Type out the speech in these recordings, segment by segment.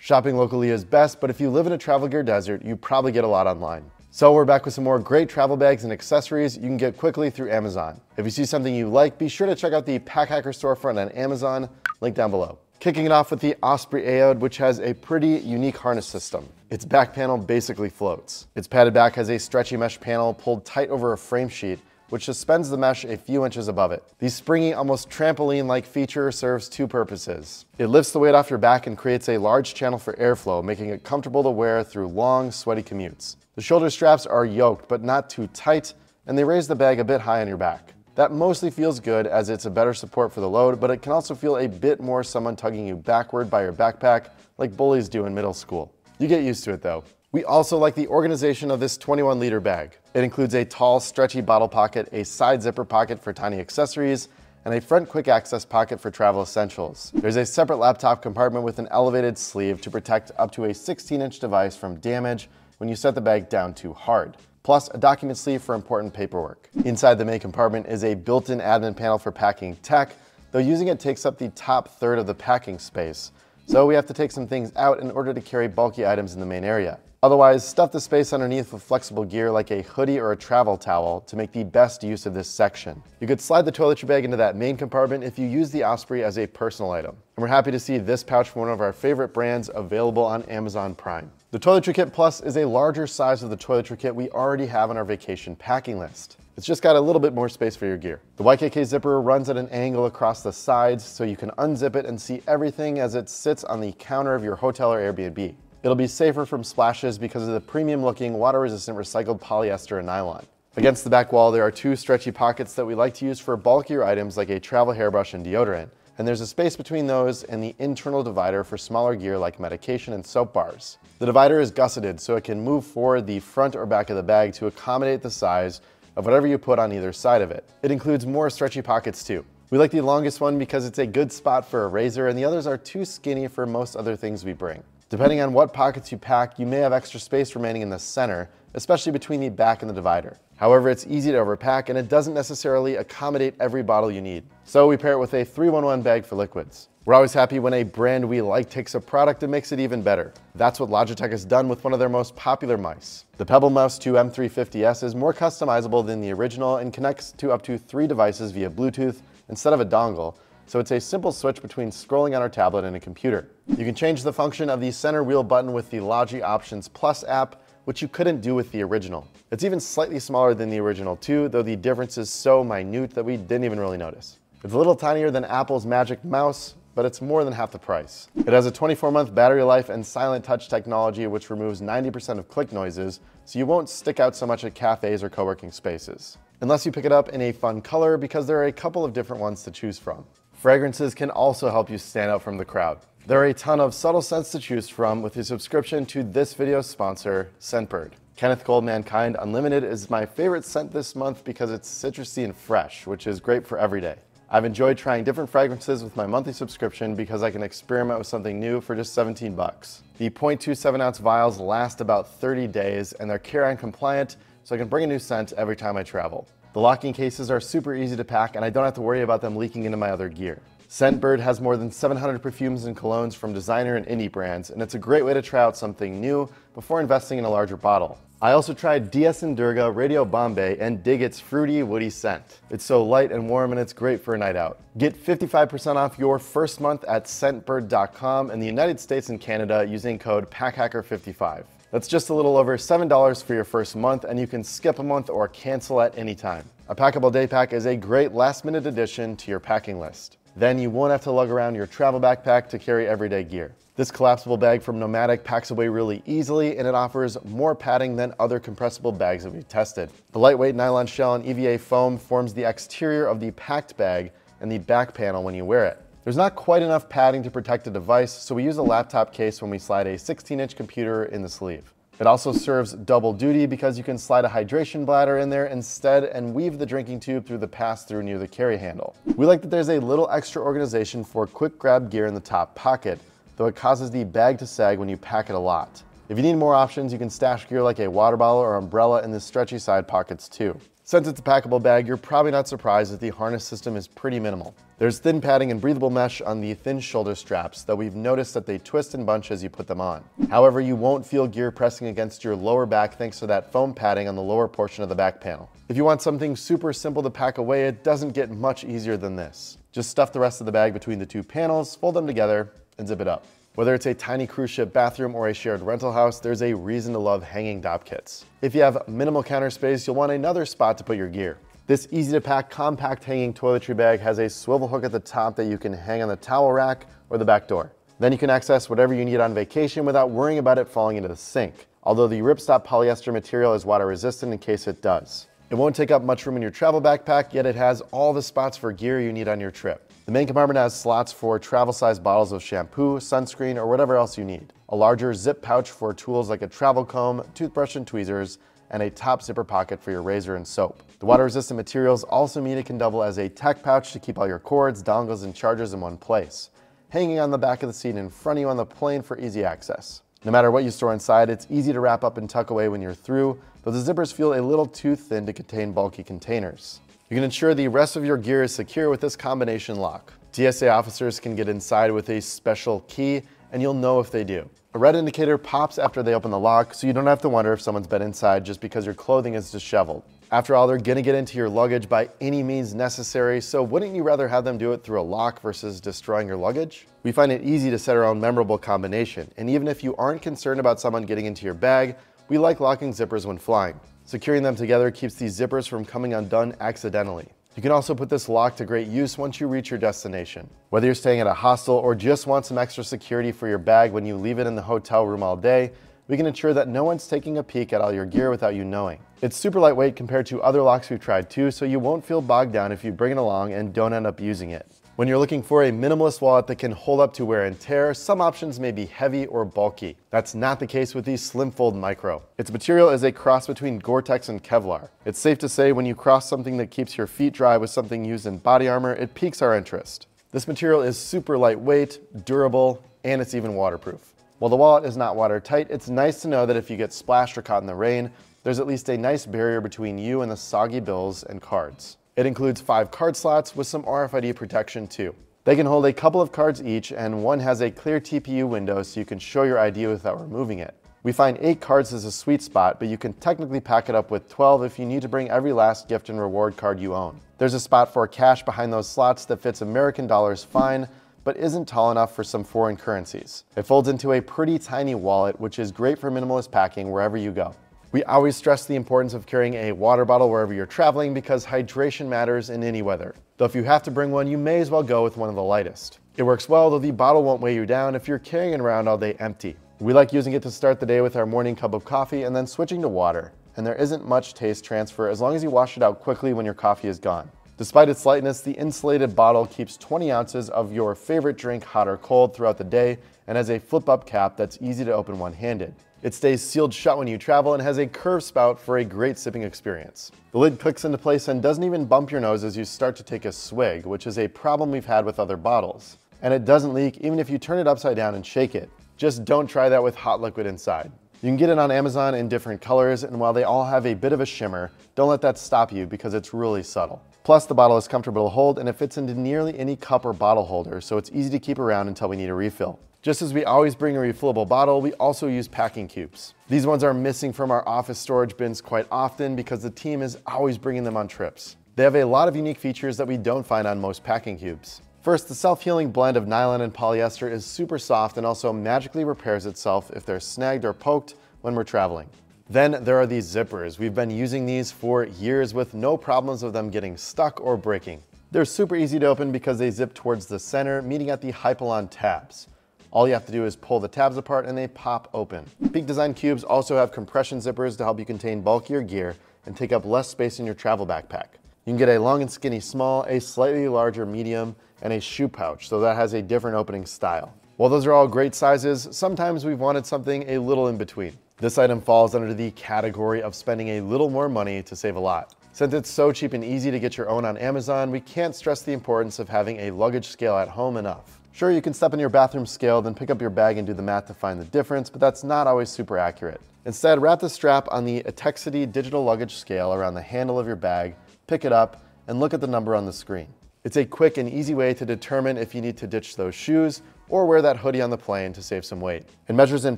Shopping locally is best, but if you live in a travel gear desert, you probably get a lot online. So we're back with some more great travel bags and accessories you can get quickly through Amazon. If you see something you like, be sure to check out the Pack Hacker storefront on Amazon, link down below. Kicking it off with the Osprey Aoede, which has a pretty unique harness system. Its back panel basically floats. Its padded back has a stretchy mesh panel pulled tight over a frame sheet, which suspends the mesh a few inches above it. The springy, almost trampoline-like feature serves two purposes. It lifts the weight off your back and creates a large channel for airflow, making it comfortable to wear through long, sweaty commutes. The shoulder straps are yoked, but not too tight, and they raise the bag a bit high on your back. That mostly feels good as it's a better support for the load, but it can also feel a bit more someone tugging you backward by your backpack like bullies do in middle school. You get used to it though. We also like the organization of this 21-liter bag. It includes a tall, stretchy bottle pocket, a side zipper pocket for tiny accessories, and a front quick access pocket for travel essentials. There's a separate laptop compartment with an elevated sleeve to protect up to a 16-inch device from damage when you set the bag down too hard, plus a document sleeve for important paperwork. Inside the main compartment is a built-in admin panel for packing tech, though using it takes up the top third of the packing space, so we have to take some things out in order to carry bulky items in the main area. Otherwise, stuff the space underneath with flexible gear like a hoodie or a travel towel to make the best use of this section. You could slide the toiletry bag into that main compartment if you use the Osprey as a personal item. And we're happy to see this pouch from one of our favorite brands available on Amazon Prime. The Toiletry Kit Plus is a larger size of the toiletry kit we already have on our vacation packing list. It's just got a little bit more space for your gear. The YKK zipper runs at an angle across the sides so you can unzip it and see everything as it sits on the counter of your hotel or Airbnb. It'll be safer from splashes because of the premium-looking, water-resistant recycled polyester and nylon. Against the back wall, there are two stretchy pockets that we like to use for bulkier items like a travel hairbrush and deodorant, and there's a space between those and the internal divider for smaller gear like medication and soap bars. The divider is gusseted so it can move forward the front or back of the bag to accommodate the size of whatever you put on either side of it. It includes more stretchy pockets too. We like the longest one because it's a good spot for a razor, and the others are too skinny for most other things we bring. Depending on what pockets you pack, you may have extra space remaining in the center, especially between the back and the divider. However, it's easy to overpack and it doesn't necessarily accommodate every bottle you need. So we pair it with a 3-1-1 bag for liquids. We're always happy when a brand we like takes a product and makes it even better. That's what Logitech has done with one of their most popular mice. The Pebble Mouse 2 M350S is more customizable than the original and connects to up to 3 devices via Bluetooth instead of a dongle, so it's a simple switch between scrolling on our tablet and a computer. You can change the function of the center wheel button with the Logi Options Plus app, which you couldn't do with the original. It's even slightly smaller than the original too, though the difference is so minute that we didn't even really notice. It's a little tinier than Apple's Magic Mouse, but it's more than half the price. It has a 24-month battery life and silent touch technology, which removes 90% of click noises, so you won't stick out so much at cafes or co-working spaces. Unless you pick it up in a fun color, because there are a couple of different ones to choose from. Fragrances can also help you stand out from the crowd. There are a ton of subtle scents to choose from with a subscription to this video's sponsor, Scentbird. Kenneth Cole Mankind Unlimited is my favorite scent this month because it's citrusy and fresh, which is great for every day. I've enjoyed trying different fragrances with my monthly subscription because I can experiment with something new for just 17 bucks. The 0.27 ounce vials last about 30 days and they're carry-on compliant, so I can bring a new scent every time I travel. The locking cases are super easy to pack and I don't have to worry about them leaking into my other gear. Scentbird has more than 700 perfumes and colognes from designer and indie brands, and it's a great way to try out something new before investing in a larger bottle. I also tried DS and Durga Radio Bombay and dig its fruity, woody scent. It's so light and warm and it's great for a night out. Get 55% off your first month at scentbird.com in the United States and Canada using code PACKHACKER55. That's just a little over $7 for your first month, and you can skip a month or cancel at any time. A packable day pack is a great last-minute addition to your packing list. Then you won't have to lug around your travel backpack to carry everyday gear. This collapsible bag from NOMATIC packs away really easily, and it offers more padding than other compressible bags that we've tested. The lightweight nylon shell and EVA foam forms the exterior of the packed bag and the back panel when you wear it. There's not quite enough padding to protect the device, so we use a laptop case when we slide a 16-inch computer in the sleeve. It also serves double duty because you can slide a hydration bladder in there instead and weave the drinking tube through the pass-through near the carry handle. We like that there's a little extra organization for quick grab gear in the top pocket, though it causes the bag to sag when you pack it a lot. If you need more options, you can stash gear like a water bottle or umbrella in the stretchy side pockets too. Since it's a packable bag, you're probably not surprised that the harness system is pretty minimal. There's thin padding and breathable mesh on the thin shoulder straps, though we've noticed that they twist and bunch as you put them on. However, you won't feel gear pressing against your lower back thanks to that foam padding on the lower portion of the back panel. If you want something super simple to pack away, it doesn't get much easier than this. Just stuff the rest of the bag between the two panels, fold them together, and zip it up. Whether it's a tiny cruise ship bathroom or a shared rental house, there's a reason to love hanging dop kits. If you have minimal counter space, you'll want another spot to put your gear. This easy to pack, compact hanging toiletry bag has a swivel hook at the top that you can hang on the towel rack or the back door. Then you can access whatever you need on vacation without worrying about it falling into the sink, although the ripstop polyester material is water resistant in case it does. It won't take up much room in your travel backpack, yet it has all the spots for gear you need on your trip. The main compartment has slots for travel-sized bottles of shampoo, sunscreen, or whatever else you need. A larger zip pouch for tools like a travel comb, toothbrush and tweezers, and a top zipper pocket for your razor and soap. The water-resistant materials also mean it can double as a tech pouch to keep all your cords, dongles, and chargers in one place, hanging on the back of the seat in front of you on the plane for easy access. No matter what you store inside, it's easy to wrap up and tuck away when you're through, though the zippers feel a little too thin to contain bulky containers. You can ensure the rest of your gear is secure with this combination lock. TSA officers can get inside with a special key, and you'll know if they do. A red indicator pops after they open the lock, so you don't have to wonder if someone's been inside just because your clothing is disheveled. After all, they're gonna get into your luggage by any means necessary, so wouldn't you rather have them do it through a lock versus destroying your luggage? We find it easy to set our own memorable combination, and even if you aren't concerned about someone getting into your bag, we like locking zippers when flying. Securing them together keeps these zippers from coming undone accidentally. You can also put this lock to great use once you reach your destination. Whether you're staying at a hostel or just want some extra security for your bag when you leave it in the hotel room all day, we can ensure that no one's taking a peek at all your gear without you knowing. It's super lightweight compared to other locks we've tried too, so you won't feel bogged down if you bring it along and don't end up using it. When you're looking for a minimalist wallet that can hold up to wear and tear, some options may be heavy or bulky. That's not the case with the SlimFold Micro. Its material is a cross between Gore-Tex and Kevlar. It's safe to say when you cross something that keeps your feet dry with something used in body armor, it piques our interest. This material is super lightweight, durable, and it's even waterproof. While the wallet is not watertight, it's nice to know that if you get splashed or caught in the rain, there's at least a nice barrier between you and the soggy bills and cards. It includes 5 card slots with some RFID protection too. They can hold a couple of cards each, and one has a clear TPU window so you can show your ID without removing it. We find 8 cards is a sweet spot, but you can technically pack it up with 12 if you need to bring every last gift and reward card you own. There's a spot for cash behind those slots that fits American dollars fine, but isn't tall enough for some foreign currencies. It folds into a pretty tiny wallet, which is great for minimalist packing wherever you go. We always stress the importance of carrying a water bottle wherever you're traveling because hydration matters in any weather. Though if you have to bring one, you may as well go with one of the lightest. It works well, though the bottle won't weigh you down if you're carrying it around all day empty. We like using it to start the day with our morning cup of coffee and then switching to water. And there isn't much taste transfer as long as you wash it out quickly when your coffee is gone. Despite its lightness, the insulated bottle keeps 20 ounces of your favorite drink hot or cold throughout the day and has a flip-up cap that's easy to open one-handed. It stays sealed shut when you travel and has a curved spout for a great sipping experience. The lid clicks into place and doesn't even bump your nose as you start to take a swig, which is a problem we've had with other bottles. And it doesn't leak even if you turn it upside down and shake it. Just don't try that with hot liquid inside. You can get it on Amazon in different colors, and while they all have a bit of a shimmer, don't let that stop you because it's really subtle. Plus, the bottle is comfortable to hold and it fits into nearly any cup or bottle holder, so it's easy to keep around until we need a refill. Just as we always bring a refillable bottle, we also use packing cubes. These ones are missing from our office storage bins quite often because the team is always bringing them on trips. They have a lot of unique features that we don't find on most packing cubes. First, the self-healing blend of nylon and polyester is super soft and also magically repairs itself if they're snagged or poked when we're traveling. Then there are these zippers. We've been using these for years with no problems of them getting stuck or breaking. They're super easy to open because they zip towards the center, meeting at the Hypalon tabs. All you have to do is pull the tabs apart and they pop open. Peak Design cubes also have compression zippers to help you contain bulkier gear and take up less space in your travel backpack. You can get a long and skinny small, a slightly larger medium, and a shoe pouch, so that has a different opening style. While those are all great sizes, sometimes we've wanted something a little in between. This item falls under the category of spending a little more money to save a lot. Since it's so cheap and easy to get your own on Amazon, we can't stress the importance of having a luggage scale at home enough. Sure, you can step in your bathroom scale, then pick up your bag and do the math to find the difference, but that's not always super accurate. Instead, wrap the strap on the Etekcity digital luggage scale around the handle of your bag, pick it up, and look at the number on the screen. It's a quick and easy way to determine if you need to ditch those shoes or wear that hoodie on the plane to save some weight. It measures in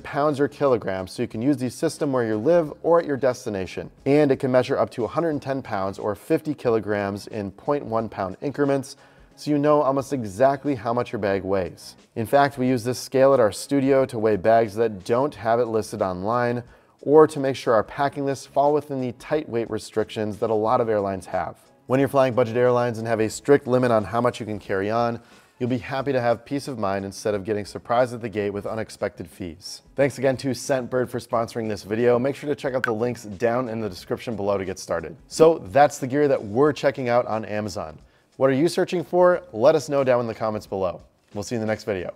pounds or kilograms, so you can use the system where you live or at your destination. And it can measure up to 110 pounds or 50 kilograms in 0.1 pound increments, so you know almost exactly how much your bag weighs. In fact, we use this scale at our studio to weigh bags that don't have it listed online, or to make sure our packing lists fall within the tight weight restrictions that a lot of airlines have. When you're flying budget airlines and have a strict limit on how much you can carry on, you'll be happy to have peace of mind instead of getting surprised at the gate with unexpected fees. Thanks again to Scentbird for sponsoring this video. Make sure to check out the links down in the description below to get started. So that's the gear that we're checking out on Amazon. What are you searching for? Let us know down in the comments below. We'll see you in the next video.